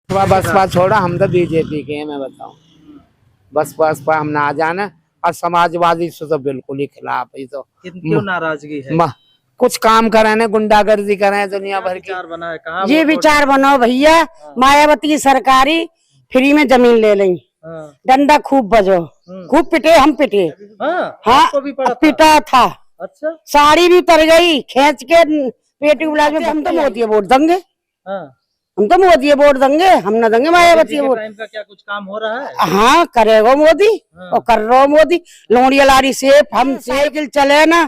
बसपा छोड़ा, हम तो बीजेपी के हैं, मैं बताऊं। बसपा हम ना जाने, और समाजवादी से तो बिल्कुल ही खिलाफ है। तो क्यों नाराजगी है? कुछ काम करे ना, गुंडागर्दी करें दुनिया भर की। विचार बना है कहाँ? ये विचार बनाओ भैया, मायावती की सरकारी फ्री में जमीन ले लें, डंडा खूब बजो, खूब पिटे, हम पिटे। हाँ पिटा था। अच्छा, साड़ी भी उतर गई, खींच के पेटी बुला के। हम तो मोदी वोट देंगे, हम तो मोदी वोट देंगे, हम न देंगे मायावती वोट। टाइम का क्या कुछ काम हो रहा है? हाँ करेगा मोदी, और कर रहा मोदी। लोहड़ी लारी से हम साइकिल चले ना,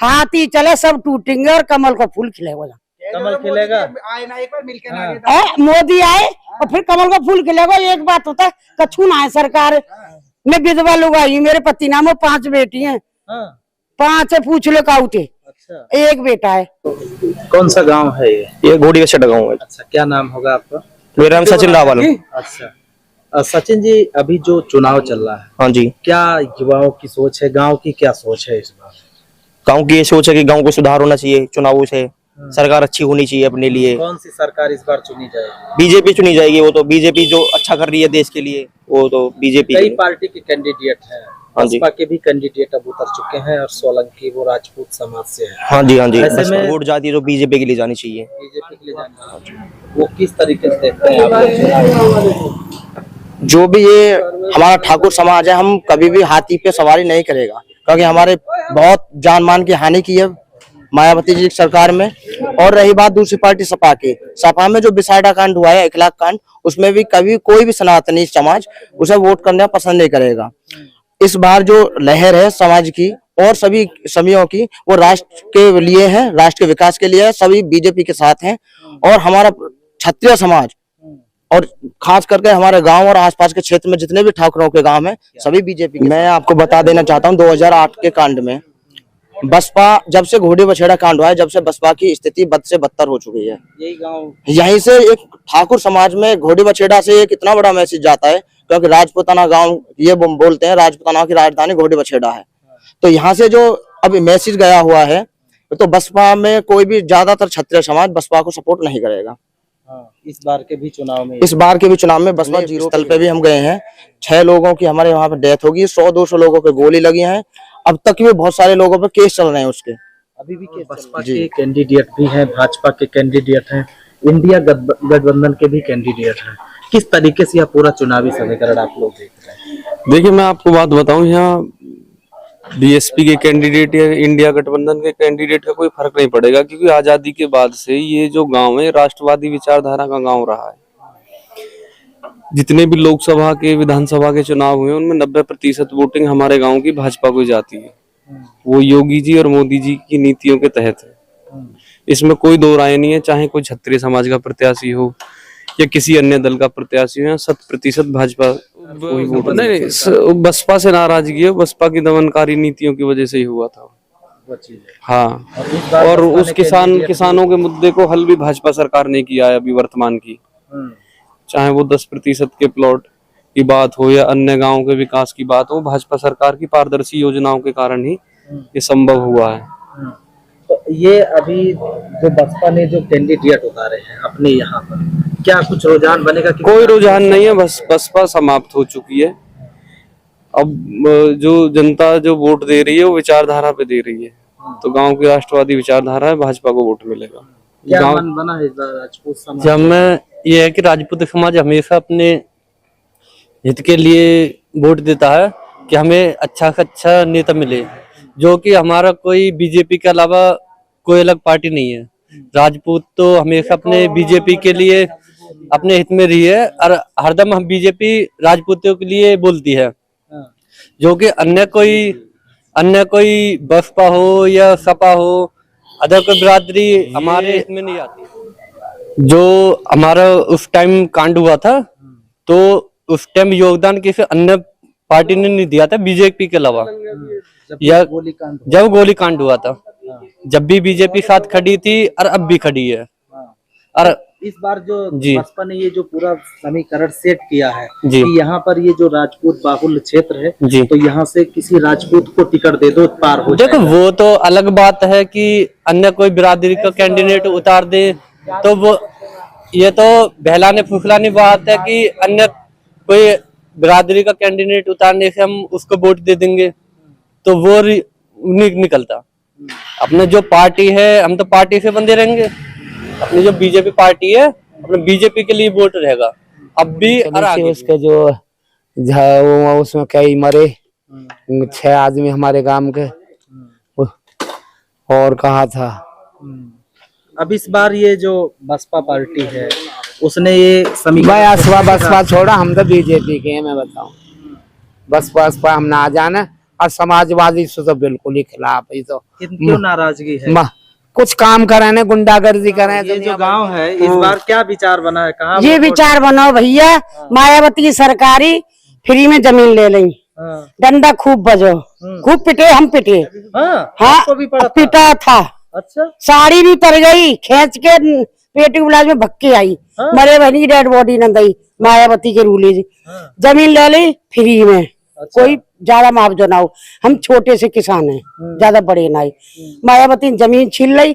हाथी चले, सब टूटेंगे और कमल का फूल खिलेगा। कमल खिलेगा। मोदी आए और फिर कमल का फूल खिलेगा। एक बात होता है, कछू ना है सरकार में, विधवा लोग आई, मेरे पति नाम 5 बेटी हैं, 5 है, पूछ लो काउटे। अच्छा, एक बेटा है। कौन सा गांव है ये? ये घोड़ी का गाँव है। अच्छा, क्या नाम होगा आपका? मेरा नाम सचिन रावल। अच्छा, सचिन जी, अभी जो चुनाव चल रहा है, हाँ जी, क्या युवाओं की सोच है, गांव की क्या सोच है इस बार? गांव की ये सोच है कि गांव को सुधार होना चाहिए चुनावों से, सरकार अच्छी होनी चाहिए अपने लिए। कौन सी सरकार इस बार चुनी जाएगी? बीजेपी चुनी जाएगी। वो तो बीजेपी जो अच्छा कर रही है देश के लिए, वो तो बीजेपी। कई पार्टी के कैंडिडेट हैं, बसपा के भी कैंडिडेट अब उतर चुके हैं, और सोलंकी वो राजपूत समाज से है। हाँ जी, हाँ जी। ऐसे में वोट जाती है तो बीजेपी के लिए जानी चाहिए। बीजेपी के लिए जाना चाहिए। वो किस तरीके से देखते हैं आप? जो भी ये हमारा ठाकुर समाज है, हम कभी भी हाथी पे सवारी नहीं करेगा, क्योंकि हमारे बहुत जान मान की हानि की है मायावती जी की सरकार में। और रही बात दूसरी पार्टी सपा की, सपा में जो बिसाडा कांड हुआ है, 1 लाख कांड, उसमें भी कभी कोई भी सनातनी समाज उसे वोट करना पसंद नहीं करेगा। इस बार जो लहर है समाज की और सभी समियों की, वो राष्ट्र के लिए है, राष्ट्र के विकास के लिए है, सभी बीजेपी के साथ हैं। और हमारा क्षत्रिय समाज और खास करके हमारे गांव और आसपास के क्षेत्र में जितने भी ठाकुरों के गांव हैं, सभी बीजेपी। मैं आपको बता देना चाहता हूं, 2008 के कांड में बसपा, जब से घोड़े बछेड़ा कांड हुआ है, जब से बसपा की स्थिति बद से बदतर हो चुकी है। यही गांव, यहीं से एक ठाकुर समाज में घोड़े बछेड़ा से एक इतना बड़ा मैसेज जाता है, क्योंकि राजपूताना गांव ये बोलते हैं, राजपूताना की राजधानी घोड़े बछेड़ा है। तो यहाँ से जो अभी मैसेज गया हुआ है, तो बसपा में कोई भी ज्यादातर क्षत्रिय समाज बसपा को सपोर्ट नहीं करेगा। इस बार के भी चुनाव में बसपा जीरो स्थल पे भी हम गए हैं, 6 लोगों की हमारे वहां पर डेथ होगी, 100-200 लोगों पे गोली लगी है। अब तक भी बहुत सारे लोगों पे केस चल रहे हैं उसके। अभी भी बसपा के कैंडिडेट भी हैं, भाजपा के कैंडिडेट हैं, इंडिया गठबंधन के भी कैंडिडेट हैं। किस तरीके से यह पूरा चुनावी समीकरण आप लोग देख रहे हैं? देखिए, मैं आपको बात बताऊं, यहाँ बीएसपी के कैंडिडेट या इंडिया गठबंधन के कैंडिडेट का कोई फर्क नहीं पड़ेगा, क्योंकि आजादी के बाद से ये जो गांव है राष्ट्रवादी विचारधारा का गांव रहा है। जितने भी लोकसभा के, विधानसभा के चुनाव हुए, उनमें 90% वोटिंग हमारे गांव की भाजपा को जाती है। वो योगी जी और मोदी जी की नीतियों के तहत है, इसमें कोई दो राय नहीं है। चाहे कोई क्षत्रिय समाज का प्रत्याशी हो या किसी अन्य दल का प्रत्याशी हो, 100% भाजपा कोई वोट नहीं। बसपा से नाराजगी है, बसपा की दमनकारी नीतियों की वजह से ही हुआ था। हाँ, और उस किसानों के मुद्दे को हल भी भाजपा सरकार ने किया है अभी वर्तमान की। चाहे वो 10% के प्लॉट की बात हो या अन्य गांव के विकास की बात हो, भाजपा सरकार की पारदर्शी योजनाओं के कारण ही ये संभव हुआ है। तो ये अभी जो बसपा ने जो कैंडिडेट उतारे हैं अपने यहाँ पर, क्या कुछ रुझान बनेगा? कोई रुझान नहीं है, बस बसपा समाप्त हो चुकी है। अब जो जनता जो वोट दे रही है वो विचारधारा पे दे रही है, तो गांव की राष्ट्रवादी विचारधारा है, भाजपा को वोट मिलेगा। क्या मन बना है राजपूत समाज? जब में ये है कि राजपूत समाज हमेशा अपने हित के लिए वोट देता है कि हमें अच्छा से अच्छा नेता मिले, जो कि हमारा कोई बीजेपी के अलावा कोई अलग पार्टी नहीं है। राजपूत तो हमेशा अपने बीजेपी के लिए अपने हित में रही है, और हरदम हम बीजेपी राजपूतों के लिए बोलती है, जो कि अन्य कोई बसपा हो या सपा हो, अदर कोई बिरादरी हमारे हित में नहीं आती। जो हमारा उस टाइम कांड हुआ था, तो उस टाइम योगदान किसी अन्य पार्टी ने नहीं दिया था बीजेपी के अलावा। जब गोली कांड हुआ था, जब भी बीजेपी साथ खड़ी थी और अब भी खड़ी है। और इस बार जो बसपा ने ये जो पूरा समीकरण सेट किया है कि यहाँ पर ये जो राजपूत बाहुल्य क्षेत्र है, तो यहाँ से किसी राजपूत को टिकट दे दो, पार हो देखो, वो तो अलग बात है कि अन्य कोई बिरादरी का कैंडिडेट उतार दे, तो ये तो बहलाने फुसलाने बात है कि अन्य कोई बिरादरी का कैंडिडेट उतारने से हम उसको वोट दे देंगे, तो वो नहीं निकलता। अपने जो पार्टी है, हम तो पार्टी से बंधे रहेंगे। अपनी जो बीजेपी पार्टी है, अपने बीजेपी के लिए वोट रहेगा अब भी और आगे उसके जो वो उसमें कई मरे 6 आदमी हमारे गांव के, और कहा था। अब इस बार ये जो बसपा पार्टी है उसने ये समीकरण बसपा छोड़ा, हम तो बीजेपी के हैं, मैं बताऊं। बसपा हम ना जाने, और समाजवादी से तो बिल्कुल ही खिलाफ है। तो क्यों नाराजगी है? कुछ काम करें ना, गुंडागर्दी करें। ये जो गांव है इस बार क्या विचार बना है? कहाँ ये विचार बनाओ भैया, मायावती की सरकारी फ्री में जमीन ले लें, डंडा खूब बजो, खूब पिटे, हम पिटे। आपको भी पड़ा था? पिटा था। अच्छा, साड़ी भी उतर गई, खींच के पेटी इलाज में भक्के आई। मरे बहनी डेड बॉडी न गई, मायावती के रूली जमीन ले ली फ्री में। अच्छा। कोई ज्यादा मुआवजा ना हो, हम छोटे से किसान हैं, ज्यादा बड़े ना। मायावती जमीन छीन ली,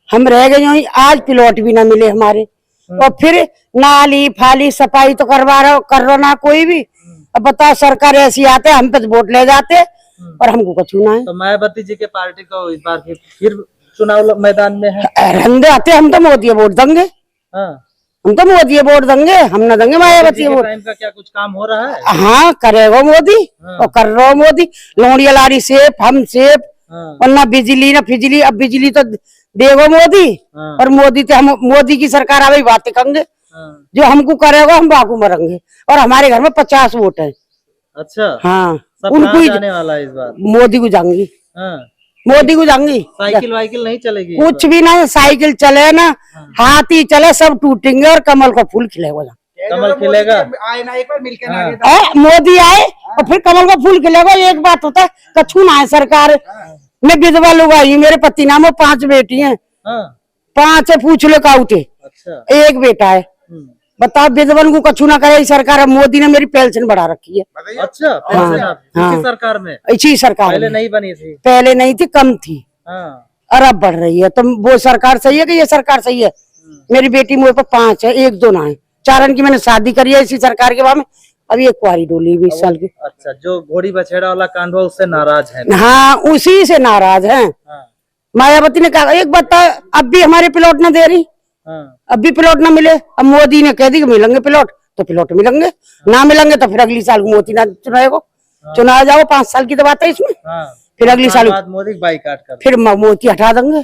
हम रह गए वहीं, आज प्लॉट भी ना मिले हमारे। और फिर नाली फाली सफाई तो कर रहा ना कोई भी। अब बताओ, सरकार ऐसी आते, हम पे वोट ले जाते और हमको कुछ ना है। तो मायावती जी के पार्टी को इस बार फिर चुनाव मैदान में है। रंदे आते, हम तो मोदी वोट देंगे। हम तो मोदी वोट देंगे, हम ना देंगे मायावती वोट। टाइम का क्या कुछ काम हो रहा है? हाँ, करेगा मोदी और कर रहा हो मोदी। लोहड़िया लारी सेफ, हम सेफ, और ना बिजली ना फिजली। अब बिजली तो देगा मोदी, और मोदी तो हम मोदी की सरकार आवे बातें करेंगे। जो हमको करेगा हम बाकू मरेंगे। और हमारे घर में 50 वोट है। अच्छा, हाँ, सब उनको कहाँ ही जाने वाला है इस बार? मोदी को जाऊंगी, मोदी को जाऊंगी। साइकिल वाइकिल नहीं चलेगी? कुछ भी ना, साइकिल चले ना, हाथी चले, सब टूटेंगे और कमल का फूल खिलेगा। कमल खिलेगा? मोदी आए और फिर कमल का फूल खिलेगा। एक बात होता है, कछू ना है सरकार में, विधवा लोग आई, मेरे पति नाम 5 बेटी हैं। 5 है, पूछ लो काउटे। अच्छा, एक बेटा है। बताओ, विधवन को कछू ना करे सरकार। अब मोदी ने मेरी पेंशन बढ़ा रखी है। अच्छा, पेंशन आप इसी सरकार में? इसी सरकार पहले में। नहीं बनी थी? पहले नहीं थी, कम थी, और अब बढ़ रही है। तो वो सरकार सही है कि ये सरकार सही है? मेरी बेटी मुझे पर 5 है, 1-2 ना है। 4 की मैंने शादी करी है इसी सरकार के बाद में। अभी एक कुआरी डोली 20 साल की। अच्छा, जो घोड़ी बछेड़ा वाला कांड हुआ उससे नाराज है? हाँ, उसी से नाराज है। मायावती ने कहा, एक बता, अब भी हमारे प्लॉट न दे रही, अब भी प्लॉट न मिले। अब मोदी ने कह दी कि मिलेंगे प्लॉट, तो प्लॉट मिलेंगे, ना मिलेंगे तो फिर अगली साल मोदी ना चुनाएगा। चुनाव जाओ, 5 साल की तो बात है इसमें। फिर अगली साल मोदी बाइकाट कर, फिर मोदी हटा देंगे।